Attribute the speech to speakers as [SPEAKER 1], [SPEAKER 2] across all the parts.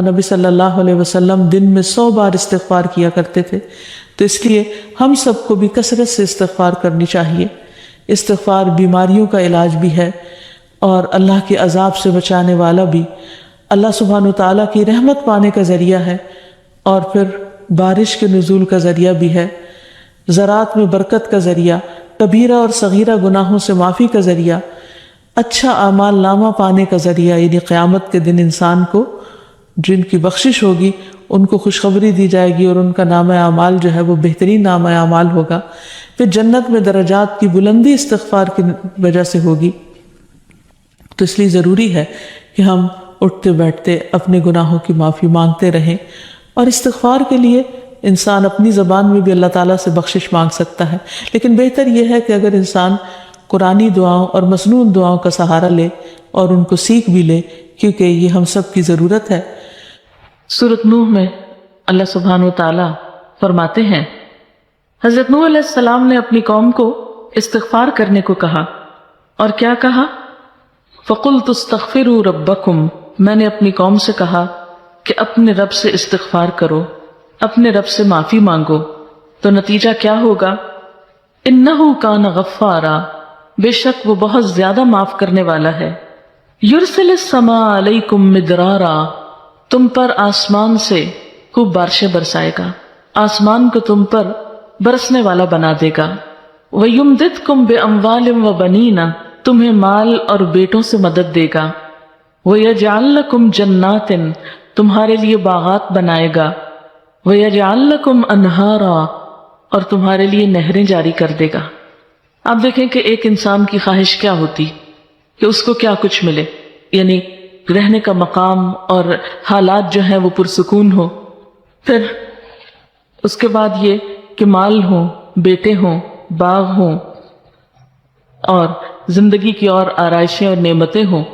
[SPEAKER 1] نبی صلی اللہ علیہ وسلم دن میں 100 بار استغفار کیا کرتے تھے، تو اس لیے ہم سب کو بھی کثرت سے استغفار کرنی چاہیے۔ استغفار بیماریوں کا علاج بھی ہے اور اللہ کے عذاب سے بچانے والا بھی، اللہ سبحانہ وتعالیٰ کی رحمت پانے کا ذریعہ ہے، اور پھر بارش کے نزول کا ذریعہ بھی ہے، زراعت میں برکت کا ذریعہ، کبیرہ اور صغیرہ گناہوں سے معافی کا ذریعہ، اچھا اعمال نامہ پانے کا ذریعہ، یعنی قیامت کے دن انسان کو جن کی بخشش ہوگی ان کو خوشخبری دی جائے گی اور ان کا نامہ اعمال جو ہے وہ بہترین نامہ اعمال ہوگا۔ پھر جنت میں درجات کی بلندی استغفار کی وجہ سے ہوگی۔ تو اس لیے ضروری ہے کہ ہم اٹھتے بیٹھتے اپنے گناہوں کی معافی مانگتے رہیں، اور استغفار کے لیے انسان اپنی زبان میں بھی اللہ تعالیٰ سے بخشش مانگ سکتا ہے، لیکن بہتر یہ ہے کہ اگر انسان قرآنی دعاؤں اور مسنون دعاؤں کا سہارا لے اور ان کو سیکھ بھی لے، کیونکہ یہ ہم سب کی ضرورت ہے۔ سورۃ نوح میں اللہ سبحانہ وتعالیٰ فرماتے ہیں، حضرت نوح علیہ السلام نے اپنی قوم کو استغفار کرنے کو کہا، اور کیا کہا؟ فَقُلْتُ اسْتَغْفِرُوا رَبَّكُمْ، میں نے اپنی قوم سے کہا کہ اپنے رب سے استغفار کرو، اپنے رب سے معافی مانگو۔ تو نتیجہ کیا ہوگا؟ إِنَّهُ كَانَ غَفَّارًا، بے شک وہ بہت زیادہ معاف کرنے والا ہے۔ يُرْسِلِ السَّمَاءَ عَلَيْكُمْ مِدْرَارًا، تم پر آسمان سے خوب بارشیں برسائے گا، آسمان کو تم پر برسنے والا بنا دے گا۔ وَيُمْدِدْكُمْ بِأَمْوَالٍ وَبَنِينَ، تمہیں مال اور بیٹوں سے مدد دے گا۔ وَيَجْعَلْ لَكُمْ جَنَّاتٍ، تمہارے لیے باغات بنائے گا۔ وَيَجْعَلْ لَكُمْ أَنْهَارًا، اور تمہارے لیے نہریں جاری کر دے گا۔ آپ دیکھیں کہ ایک انسان کی خواہش کیا ہوتی کہ اس کو کیا کچھ ملے، یعنی رہنے کا مقام اور حالات جو ہیں وہ پرسکون ہو، پھر اس کے بعد یہ کہ مال ہوں، بیٹے ہوں، باغ ہوں، اور زندگی کی اور آرائشیں اور نعمتیں ہوں۔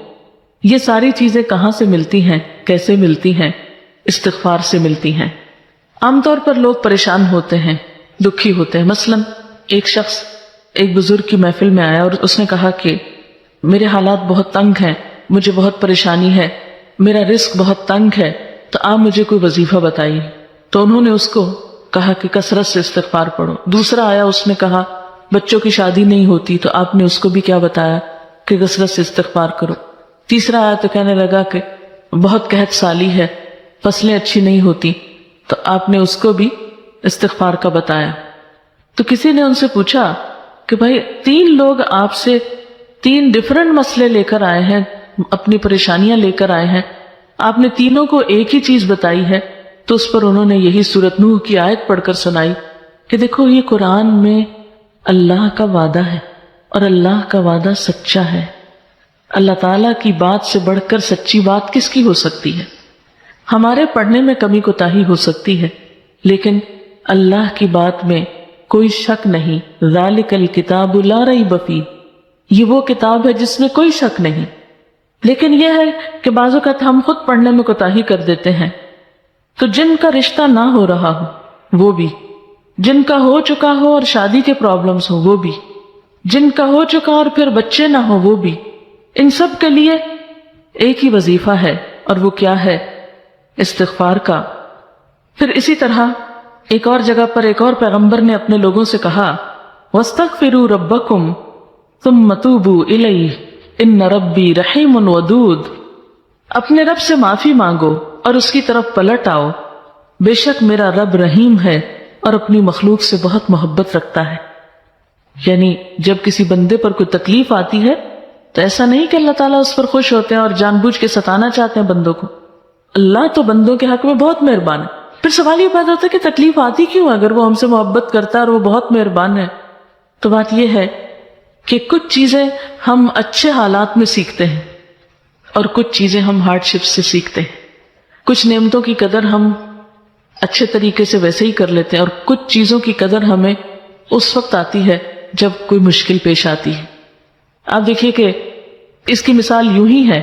[SPEAKER 1] یہ ساری چیزیں کہاں سے ملتی ہیں، کیسے ملتی ہیں؟ استغفار سے ملتی ہیں۔ عام طور پر لوگ پریشان ہوتے ہیں، دکھی ہوتے ہیں۔ مثلا ایک شخص ایک بزرگ کی محفل میں آیا اور اس نے کہا کہ میرے حالات بہت تنگ ہیں، مجھے بہت پریشانی ہے، میرا رزق بہت تنگ ہے، تو آپ مجھے کوئی وظیفہ بتائیے۔ تو انہوں نے اس کو کہا کہ کثرت سے استغفار پڑھو۔ دوسرا آیا، اس نے کہا بچوں کی شادی نہیں ہوتی، تو آپ نے اس کو بھی کیا بتایا کہ کثرت سے استغفار کرو۔ تیسرا آیا تو کہنے لگا کہ بہت قحط سالی ہے، فصلیں اچھی نہیں ہوتی، تو آپ نے اس کو بھی استغفار کا بتایا۔ تو کسی نے ان سے پوچھا کہ بھائی 3 لوگ آپ سے 3 ڈیفرنٹ مسئلے لے کر آئے ہیں، اپنی پریشانیاں لے کر آئے ہیں، آپ نے تینوں کو ایک ہی چیز بتائی ہے۔ تو اس پر انہوں نے یہی سورۃ نوح کی آیت پڑھ کر سنائی کہ دیکھو یہ قرآن میں اللہ کا وعدہ ہے، اور اللہ کا وعدہ سچا ہے۔ اللہ تعالیٰ کی بات سے بڑھ کر سچی بات کس کی ہو سکتی ہے؟ ہمارے پڑھنے میں کمی کوتاہی ہو سکتی ہے، لیکن اللہ کی بات میں کوئی شک نہیں۔ ذالک الکتاب لا ریب فیہ، یہ وہ کتاب ہے جس میں کوئی شک نہیں۔ لیکن یہ ہے کہ بعض اوقات ہم خود پڑھنے میں کوتاہی کر دیتے ہیں، تو جن کا رشتہ نہ ہو رہا ہو وہ بھی، جن کا ہو چکا ہو اور شادی کے پرابلمز ہو وہ بھی، جن کا ہو چکا اور پھر بچے نہ ہو وہ بھی، ان سب کے لیے ایک ہی وظیفہ ہے، اور وہ کیا ہے؟ استغفار کا۔ پھر اسی طرح ایک اور جگہ پر ایک اور پیغمبر نے اپنے لوگوں سے کہا وَاسْتَغْفِرُوا رَبَّكُمْ ثُمَّ تُوبُوا إِلَيْهِ إِنَّ رَبِّي رَحِيمٌ وَدُودٌ، اپنے رب سے معافی مانگو اور اس کی طرف پلٹ آؤ، بے شک میرا رب رحیم ہے اور اپنی مخلوق سے بہت محبت رکھتا ہے۔ یعنی جب کسی بندے پر کوئی تکلیف آتی ہے تو ایسا نہیں کہ اللہ تعالیٰ اس پر خوش ہوتے ہیں اور جان بوجھ کے ستانا چاہتے ہیں بندوں کو۔ اللہ تو بندوں کے حق میں بہت مہربان ہے۔ پھر سوال یہ پیدا ہوتا ہے کہ تکلیف آتی کیوں؟ اگر وہ ہم سے محبت کرتا ہے اور وہ بہت مہربان ہے، تو بات یہ ہے کہ کچھ چیزیں ہم اچھے حالات میں سیکھتے ہیں اور کچھ چیزیں ہم ہارڈ شپ سے سیکھتے ہیں۔ کچھ نعمتوں کی قدر ہم اچھے طریقے سے ویسے ہی کر لیتے ہیں، اور کچھ چیزوں کی قدر ہمیں اس وقت آتی ہے جب کوئی مشکل پیش آتی ہے۔ آپ دیکھیے کہ اس کی مثال یوں ہی ہے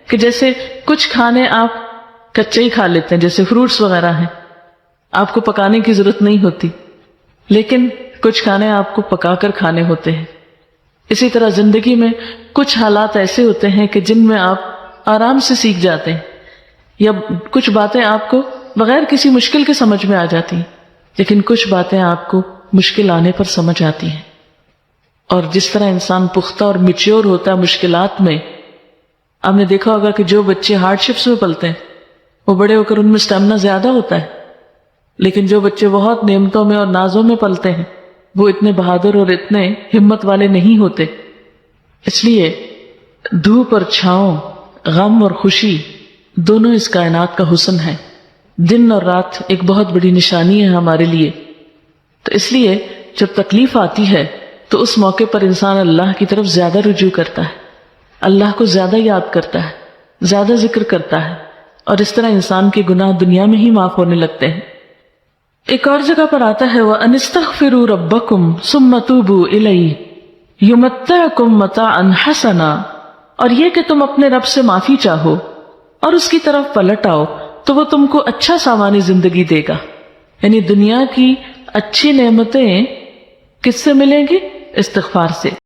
[SPEAKER 1] کہ جیسے کچھ کھانے آپ کچے ہی کھا لیتے ہیں، جیسے فروٹس وغیرہ ہیں، آپ کو پکانے کی ضرورت نہیں ہوتی، لیکن کچھ کھانے آپ کو پکا کر کھانے ہوتے ہیں۔ اسی طرح زندگی میں کچھ حالات ایسے ہوتے ہیں کہ جن میں آپ آرام سے سیکھ جاتے ہیں، یا کچھ باتیں آپ کو بغیر کسی مشکل کے سمجھ میں آ جاتی ہیں، لیکن کچھ باتیں آپ کو مشکل آنے پر سمجھ آتی ہیں. اور جس طرح انسان پختہ اور میچیور ہوتا ہے مشکلات میں، آپ نے دیکھا ہوگا کہ جو بچے ہارڈ شپس میں پلتے ہیں وہ بڑے ہو کر ان میں سٹیمنا زیادہ ہوتا ہے، لیکن جو بچے بہت نعمتوں میں اور نازوں میں پلتے ہیں وہ اتنے بہادر اور اتنے ہمت والے نہیں ہوتے. اس لیے دھوپ اور چھاؤں، غم اور خوشی دونوں اس کائنات کا حسن ہے. دن اور رات ایک بہت بڑی نشانی ہے ہمارے لیے. تو اس لیے جب تکلیف آتی ہے تو اس موقع پر انسان اللہ کی طرف زیادہ رجوع کرتا ہے، اللہ کو زیادہ یاد کرتا ہے، زیادہ ذکر کرتا ہے، اور اس طرح انسان کے گناہ دنیا میں ہی معاف ہونے لگتے ہیں. ایک اور جگہ پر آتا ہے وَأَنِ اسْتَغْفِرُوا رَبَّكُمْ ثُمَّ تُوبُوا إِلَيْهِ يُمَتِّعْكُمْ مَتَاعًا حَسَنًا، اور یہ کہ تم اپنے رب سے معافی چاہو اور اس کی طرف پلٹ آؤ تو وہ تم کو اچھا سامانی زندگی دے گا. یعنی دنیا کی اچھی نعمتیں کس سے ملیں گی؟ استغفار سے.